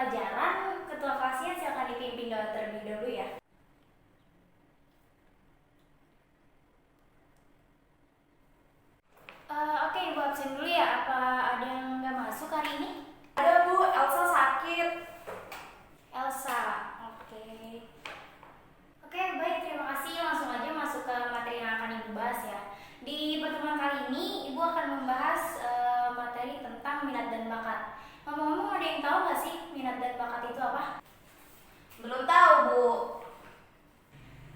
pelajaran, ketua kelasnya silakan dipimpin terlebih dahulu ya. Oke, Ibu absen dulu ya. Apa ada yang nggak masuk hari ini? Ada Bu, Elsa sakit. Elsa, oke. Oke, baik, terima kasih. Langsung aja masuk ke materi yang akan Ibu bahas ya. Di pertemuan kali ini, Ibu akan membahas materi tentang minat dan bakat. Ngomong-ngomong, ada yang tahu nggak sih minat dan bakat itu apa? Belum tahu Bu.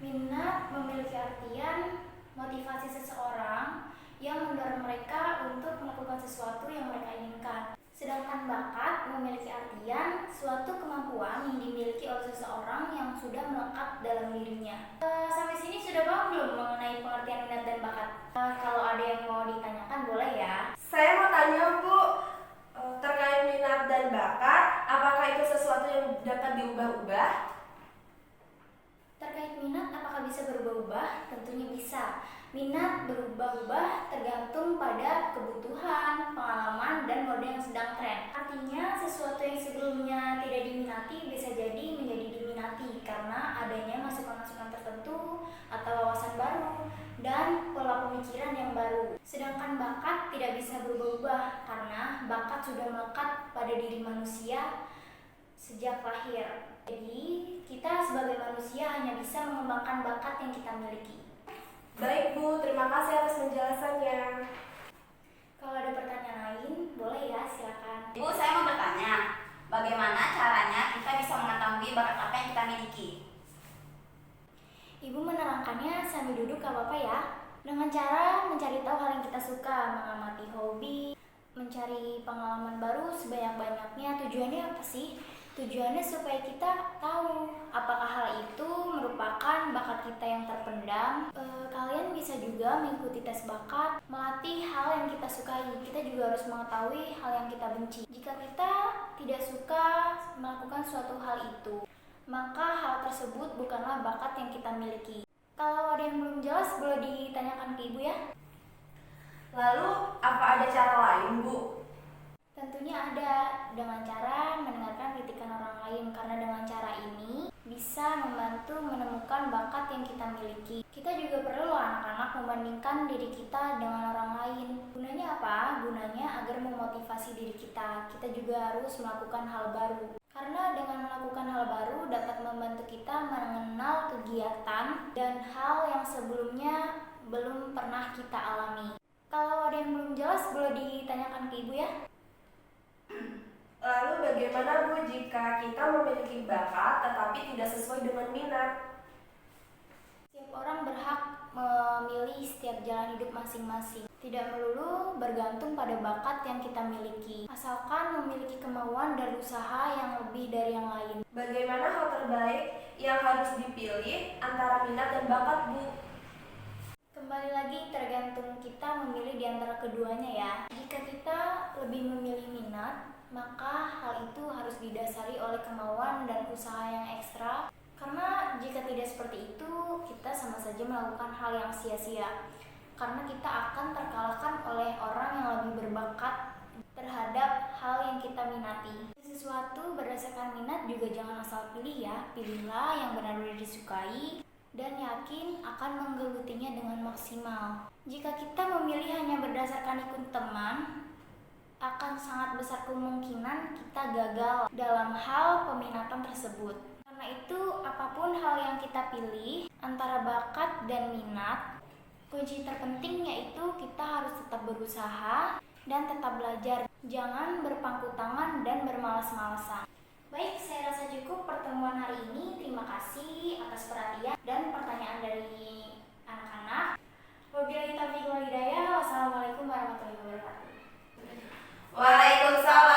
Minat memiliki artian motivasi seseorang yang mendorong mereka untuk melakukan sesuatu yang mereka inginkan. Sedangkan bakat memiliki artian suatu kemampuan yang dimiliki oleh seseorang yang sudah melekat dalam dirinya. Sampai sini sudah paham belum mengenai pengertian minat dan bakat? Kalau ada yang mau ditanyakan boleh ya. Saya mau tanya Bu, terkait minat dan bakat, apakah itu sesuatu yang dapat diubah-ubah? Terkait minat apakah bisa berubah-ubah? Tentunya bisa. Minat berubah-ubah tergantung pada kebutuhan, pengalaman, dan mode yang sedang tren. Artinya sesuatu yang sebelumnya tidak diminati bisa jadi menjadi diminati karena adanya masukan-masukan tertentu atau wawasan baru dan pola pemikiran yang baru. Sedangkan bakat tidak bisa berubah-ubah karena bakat sudah melekat pada diri manusia sejak lahir. Jadi kita sebagai manusia hanya bisa mengembangkan bakat yang kita miliki. Baik Bu, terima kasih atas penjelasannya. Kalau ada pertanyaan lain, boleh ya, silakan. Ibu, saya mau bertanya, bagaimana caranya kita bisa mengetahui bakat apa yang kita miliki? Ibu menerangkannya sambil duduk gak apa-apa ya. Dengan cara mencari tahu hal yang kita suka, mengamati hobi, mencari pengalaman baru sebanyak-banyaknya. Tujuannya apa sih? Tujuannya supaya kita tahu apakah hal itu merupakan bakat kita yang terpendam. Kalian bisa juga mengikuti tes bakat, melatih hal yang kita sukai. Kita juga harus mengetahui hal yang kita benci. Jika kita tidak suka melakukan suatu hal itu, maka hal tersebut bukanlah bakat yang kita miliki. Kalau ada yang belum jelas, boleh ditanyakan ke Ibu ya. Lalu, apa ada cara lain Bu? Tentunya ada, dengan cara mendengarkan kritikan orang lain, karena dengan cara ini bisa membantu menemukan bakat yang kita miliki. Kita juga perlu anak-anak membandingkan diri kita dengan orang lain. Gunanya apa? Gunanya agar memotivasi diri kita. Kita juga harus melakukan hal baru. Karena dengan melakukan hal baru dapat membantu kita mengenal kegiatan dan hal yang sebelumnya belum pernah kita alami. Kalau ada yang belum jelas, boleh ditanyakan ke Ibu ya. Lalu bagaimana Bu jika kita memiliki bakat tetapi tidak sesuai dengan minat? Setiap orang berhak memilih setiap jalan hidup masing-masing. Tidak melulu bergantung pada bakat yang kita miliki, asalkan memiliki kemauan dan usaha yang lebih dari yang lain. Bagaimana hal terbaik yang harus dipilih antara minat dan bakat Bu? Kembali lagi tergantung kita memilih di antara keduanya ya. Jika kita lebih memilih minat, maka hal itu harus didasari oleh kemauan dan usaha yang ekstra. Karena jika tidak seperti itu, kita sama saja melakukan hal yang sia-sia. Karena kita akan terkalahkan oleh orang yang lebih berbakat terhadap hal yang kita minati. Sesuatu berdasarkan minat juga jangan asal pilih ya. Pilihlah yang benar-benar disukai dan yakin akan menggelutinya dengan maksimal. Jika kita memilih hanya berdasarkan ikut teman, akan sangat besar kemungkinan kita gagal dalam hal peminatan tersebut. Karena itu, apapun hal yang kita pilih, antara bakat dan minat, kunci terpenting yaitu kita harus tetap berusaha dan tetap belajar. Jangan berpangku tangan dan bermalas-malasan. Baik, saya rasa cukup pertemuan hari ini. Terima kasih atas perhatian dan pertanyaan dari anak-anak. Wabillahi taufiq wal hidayah. Wassalamualaikum warahmatullahi wabarakatuh. Waalaikumsalam.